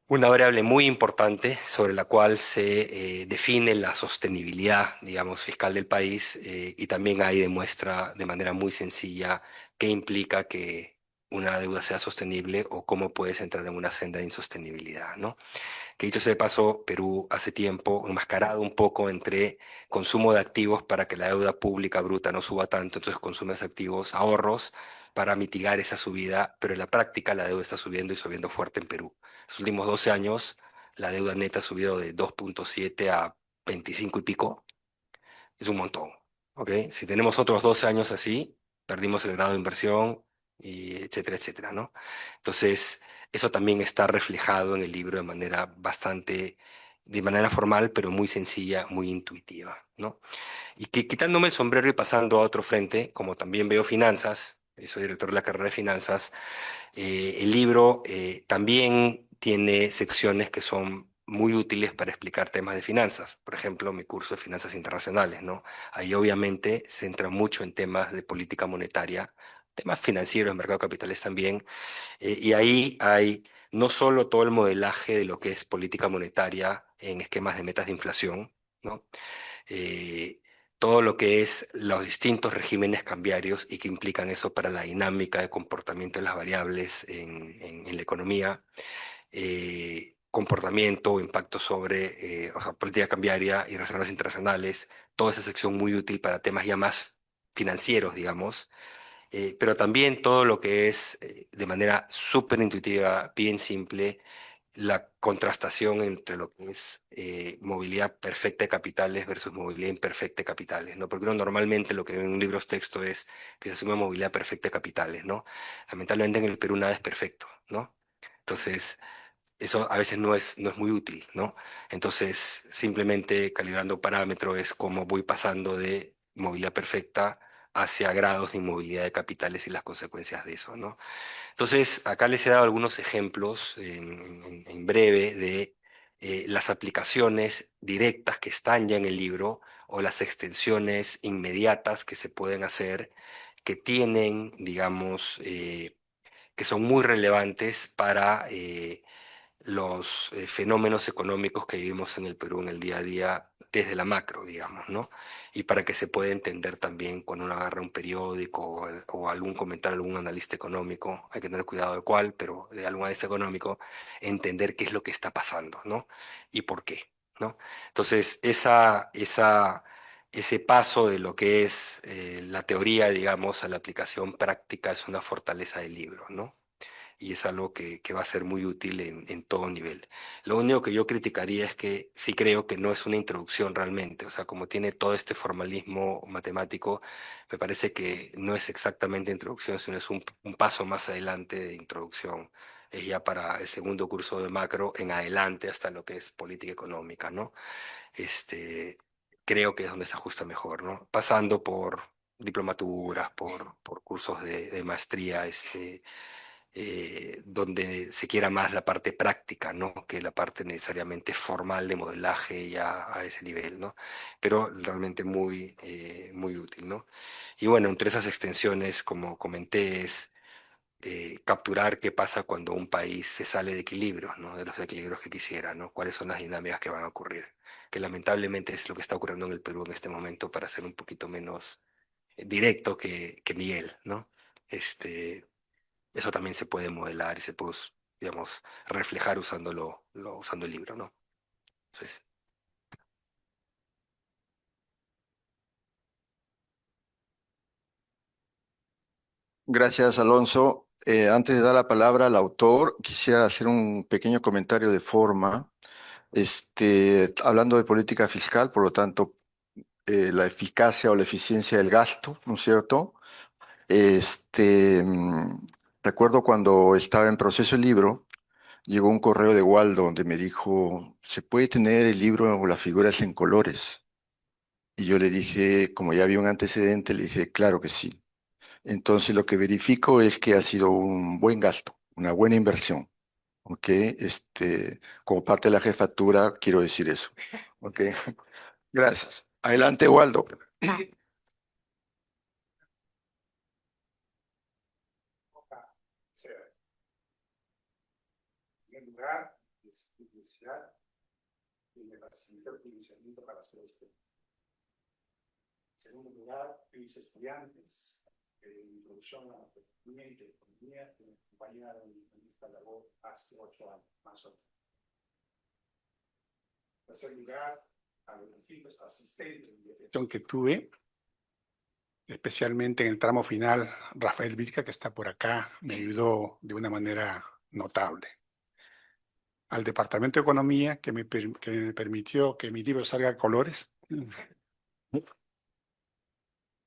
Speaker 4: variable muy importante sobre la cual se define la sostenibilidad, digamos, fiscal del país, y también ahí demuestra de manera muy sencilla qué implica que una deuda sea sostenible o cómo puedes entrar en una senda de insostenibilidad, ¿no? Que dicho sea de paso, Perú hace tiempo enmascarado un poco entre consumo de activos para que la deuda pública bruta no suba tanto, entonces consumes activos, ahorros para mitigar esa subida, pero en la práctica la deuda está subiendo y subiendo fuerte en Perú. Los últimos 12 años la deuda neta ha subido de 2,7 a 25 y pico, es un montón, ¿ok? Si tenemos otros 12 años así, perdimos el grado de inversión, y etcétera, etcétera, ¿no? Entonces, eso también está reflejado en el libro de manera formal, pero muy sencilla, muy intuitiva, ¿no? Y quitándome el sombrero y pasando a otro frente, como también veo finanzas, soy director de la carrera de finanzas, el libro también tiene secciones que son muy útiles para explicar temas de finanzas. Por ejemplo, mi curso de finanzas internacionales, ¿no? Ahí obviamente se entra mucho en temas de política monetaria, temas financieros, mercado de capitales también, y ahí hay no solo todo el modelaje de lo que es política monetaria en esquemas de metas de inflación, ¿no? eh, todo lo que es los distintos regímenes cambiarios y que implican eso para la dinámica de comportamiento de las variables en la economía, comportamiento o impacto sobre o sea, política cambiaria y reservas internacionales, toda esa sección muy útil para temas ya más financieros, digamos, pero también todo lo que es de manera súper intuitiva, bien simple, la contrastación entre lo que es movilidad perfecta de capitales versus movilidad imperfecta de capitales, ¿no? Porque uno normalmente lo que ve en un libro texto es que se asume movilidad perfecta de capitales, ¿no? Lamentablemente en el Perú nada es perfecto, ¿no? Entonces, eso a veces no es muy útil, ¿no? Entonces, simplemente calibrando parámetros es como voy pasando de movilidad perfecta hacia grados de inmovilidad de capitales y las consecuencias de eso, ¿no? Entonces, acá les he dado algunos ejemplos en breve de las aplicaciones directas que están ya en el libro o las extensiones inmediatas que se pueden hacer que tienen, digamos, que son muy relevantes para los fenómenos económicos que vivimos en el Perú en el día a día desde la macro, digamos, ¿no? Y para que se pueda entender también cuando uno agarra un periódico o algún comentario, algún analista económico, hay que tener cuidado de cuál, pero de algún analista económico, entender qué es lo que está pasando, ¿no? Y por qué, ¿no? Entonces, ese paso de lo que es la teoría, digamos, a la aplicación práctica es una fortaleza del libro, ¿no? Y es algo que va a ser muy útil en todo nivel. Lo único que yo criticaría es que sí creo que no es una introducción realmente, o sea, como tiene todo este formalismo matemático, me parece que no es exactamente introducción, sino es un paso más adelante de introducción. Es ya para el segundo curso de macro en adelante hasta lo que es política económica, ¿no? Este, creo que es donde se ajusta mejor, ¿no? Pasando por diplomaturas, por cursos de maestría, donde se quiera más la parte práctica, ¿no? Que la parte necesariamente formal de modelaje ya a ese nivel, ¿no? Pero realmente muy útil, ¿no? Y bueno, entre esas extensiones, como comenté, es capturar qué pasa cuando un país se sale de equilibrios, ¿no? De los equilibrios que quisiera, ¿no? Cuáles son las dinámicas que van a ocurrir, que lamentablemente es lo que está ocurriendo en el Perú en este momento, para ser un poquito menos directo que Miguel, ¿no? Este, eso también se puede modelar y se puede, digamos, reflejar usando el libro, ¿no? Entonces,
Speaker 1: Gracias, Alonso. Antes de dar la palabra al autor, quisiera hacer un pequeño comentario de forma. Hablando de política fiscal, por lo tanto, la eficacia o la eficiencia del gasto, ¿no es cierto? Este, mm, Recuerdo cuando estaba en proceso el libro, llegó un correo de Waldo donde me dijo, ¿se puede tener el libro o las figuras en colores? Y yo le dije, como ya había un antecedente, le dije, claro que sí. Entonces lo que verifico es que ha sido un buen gasto, una buena inversión. ¿Ok? Como parte de la jefatura, quiero decir eso. ¿Ok? Gracias. Adelante, Waldo.
Speaker 5: En primer lugar, publicidad y me facilitó el financiamiento para hacer esto. En segundo lugar, mis estudiantes de introducción a la economía y de economía que me acompañaron en esta labor hace 8 años, más o menos. En tercer lugar, a los distintos asistentes de dirección que tuve, especialmente en el tramo final, Rafael Vilca, que está por acá, me ayudó de una manera notable. Al Departamento de Economía, que me permitió que mi libro salga a colores,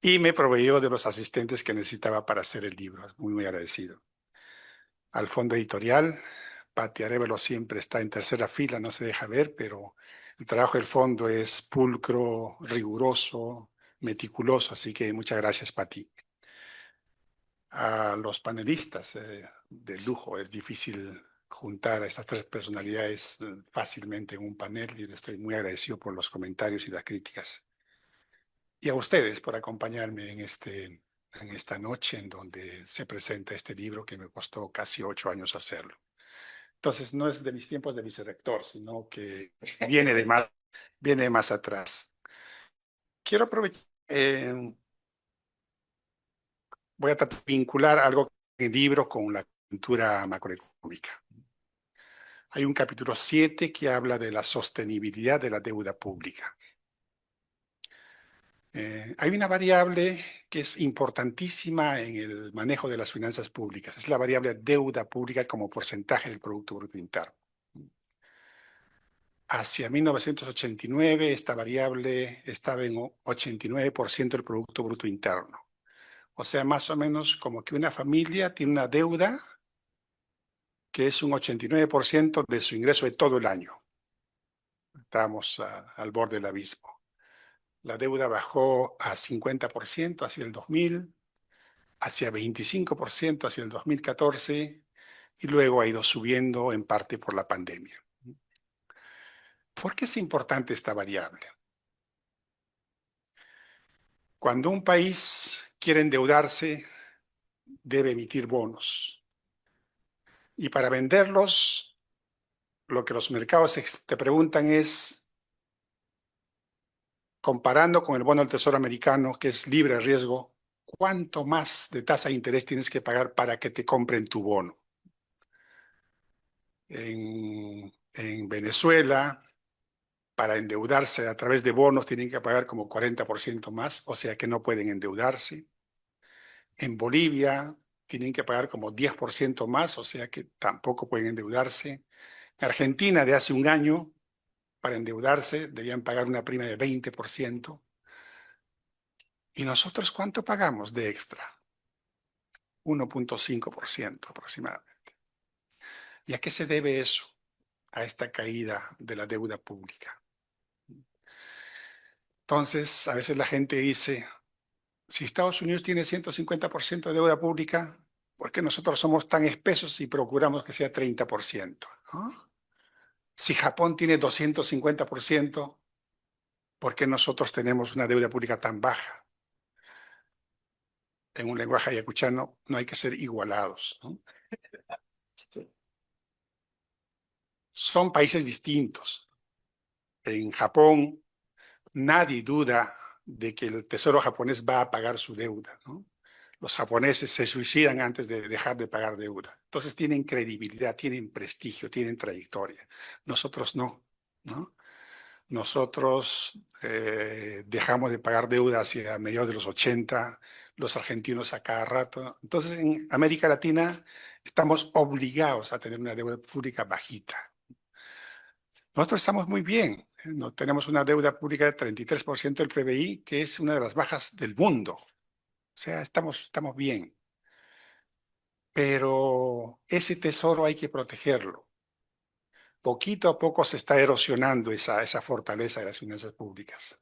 Speaker 5: y me proveyó de los asistentes que necesitaba para hacer el libro. Muy, muy agradecido. Al Fondo Editorial, Pati Arévalo siempre está en tercera fila, no se deja ver, pero el trabajo del fondo es pulcro, riguroso, meticuloso, así que muchas gracias, Pati. A los panelistas de lujo, es difícil juntar a estas tres personalidades fácilmente en un panel y les estoy muy agradecido por los comentarios y las críticas. Y a ustedes por acompañarme en esta noche en donde se presenta este libro que me costó casi 8 años hacerlo. Entonces, no es de mis tiempos de vicerrector, sino que viene de más atrás. Quiero aprovechar, voy a tratar de vincular algo en el libro con la cultura macroeconómica. Hay un capítulo 7 que habla de la sostenibilidad de la deuda pública. Hay una variable que es importantísima en el manejo de las finanzas públicas. Es la variable deuda pública como porcentaje del Producto Bruto Interno. Hacia 1989, esta variable estaba en 89% del Producto Bruto Interno. O sea, más o menos como que una familia tiene una deuda que es un 89% de su ingreso de todo el año. Estamos al borde del abismo. La deuda bajó a 50% hacia el 2000, hacia 25% hacia el 2014 y luego ha ido subiendo en parte por la pandemia. ¿Por qué es importante esta variable? Cuando un país quiere endeudarse, debe emitir bonos. Y para venderlos, lo que los mercados te preguntan es, comparando con el bono del Tesoro americano, que es libre de riesgo, ¿cuánto más de tasa de interés tienes que pagar para que te compren tu bono? En Venezuela, para endeudarse a través de bonos tienen que pagar como 40% más, o sea que no pueden endeudarse. En Bolivia tienen que pagar como 10% más, o sea que tampoco pueden endeudarse. En Argentina, de hace un año, para endeudarse debían pagar una prima de 20%. ¿Y nosotros cuánto pagamos de extra? 1.5% aproximadamente. ¿Y a qué se debe eso? A esta caída de la deuda pública. Entonces, a veces la gente dice, si Estados Unidos tiene 150% de deuda pública, ¿por qué nosotros somos tan espesos y procuramos que sea 30%? ¿No? Si Japón tiene 250%, ¿por qué nosotros tenemos una deuda pública tan baja? En un lenguaje ayacuchano no hay que ser igualados, ¿no? Son países distintos. En Japón nadie duda de que el Tesoro japonés va a pagar su deuda, ¿no? Los japoneses se suicidan antes de dejar de pagar deuda. Entonces tienen credibilidad, tienen prestigio, tienen trayectoria. Nosotros no, ¿no? Nosotros dejamos de pagar deuda hacia mediados de los 80, los argentinos a cada rato. Entonces, en América Latina estamos obligados a tener una deuda pública bajita. Nosotros estamos muy bien. No, tenemos una deuda pública de 33% del PBI, que es una de las bajas del mundo. O sea, estamos bien. Pero ese tesoro hay que protegerlo. Poquito a poco se está erosionando esa fortaleza de las finanzas públicas.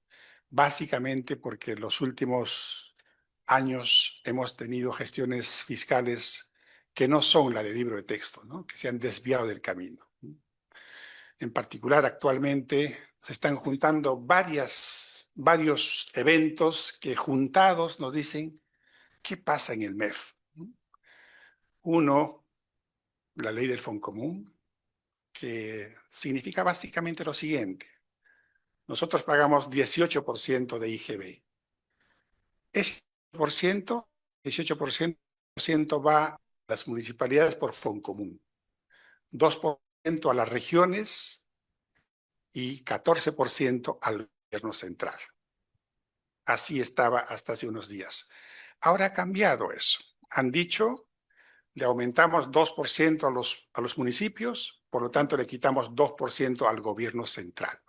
Speaker 5: Básicamente porque en los últimos años hemos tenido gestiones fiscales que no son la de libro de texto, ¿no? Que se han desviado del camino. En particular, actualmente se están juntando varios eventos que juntados nos dicen qué pasa en el MEF. Uno, la ley del Foncomún, que significa básicamente lo siguiente. Nosotros pagamos 18% de IGB. Ese 18% va a las municipalidades por Foncomún, 2% a las regiones y 14% al gobierno central. Así estaba hasta hace unos días. Ahora ha cambiado eso. Han dicho, le aumentamos 2% a los municipios, por lo tanto le quitamos 2% al gobierno central.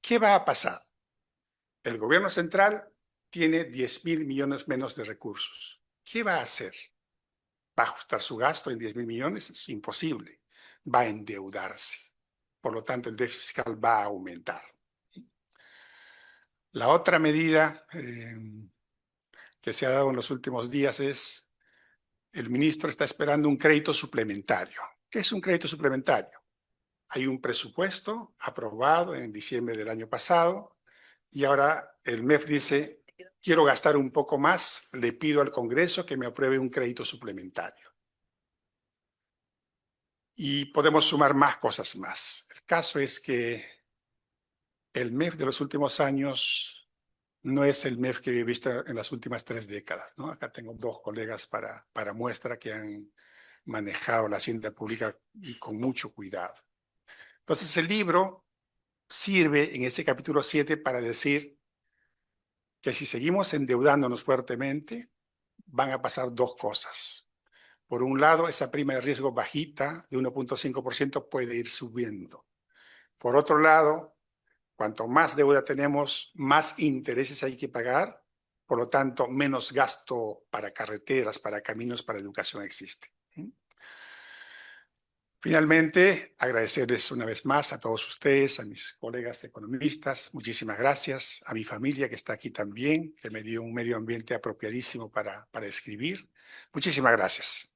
Speaker 5: ¿Qué va a pasar? El gobierno central tiene 10.000 millones menos de recursos. ¿Qué va a hacer? ¿Va a ajustar su gasto en 10.000 millones? Es imposible. Va a endeudarse. Por lo tanto, el déficit fiscal va a aumentar. La otra medida que se ha dado en los últimos días es el ministro está esperando un crédito suplementario. ¿Qué es un crédito suplementario? Hay un presupuesto aprobado en diciembre del año pasado y ahora el MEF dice, quiero gastar un poco más, le pido al Congreso que me apruebe un crédito suplementario. Y podemos sumar más cosas más. El caso es que el MEF de los últimos años no es el MEF que he visto en las últimas 3 décadas, ¿no? Acá tengo 2 colegas para muestra que han manejado la hacienda pública con mucho cuidado. Entonces el libro sirve en ese capítulo 7 para decir que si seguimos endeudándonos fuertemente, van a pasar 2 cosas. Por un lado, esa prima de riesgo bajita de 1.5% puede ir subiendo. Por otro lado, cuanto más deuda tenemos, más intereses hay que pagar, por lo tanto, menos gasto para carreteras, para caminos, para educación existe. Finalmente, agradecerles una vez más a todos ustedes, a mis colegas economistas, muchísimas gracias, a mi familia que está aquí también, que me dio un medio ambiente apropiadísimo para escribir. Muchísimas gracias.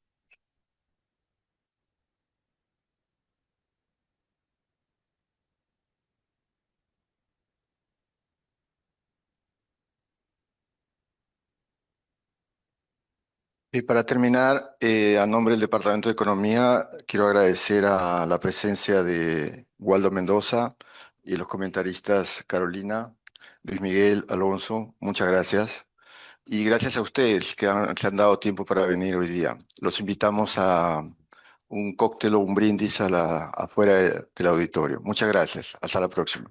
Speaker 1: Y para terminar, a nombre del Departamento de Economía, quiero agradecer a la presencia de Waldo Mendoza y los comentaristas Carolina, Luis Miguel, Alonso. Muchas gracias. Y gracias a ustedes que se han dado tiempo para venir hoy día. Los invitamos a un cóctel o un brindis afuera del auditorio. Muchas gracias. Hasta la próxima.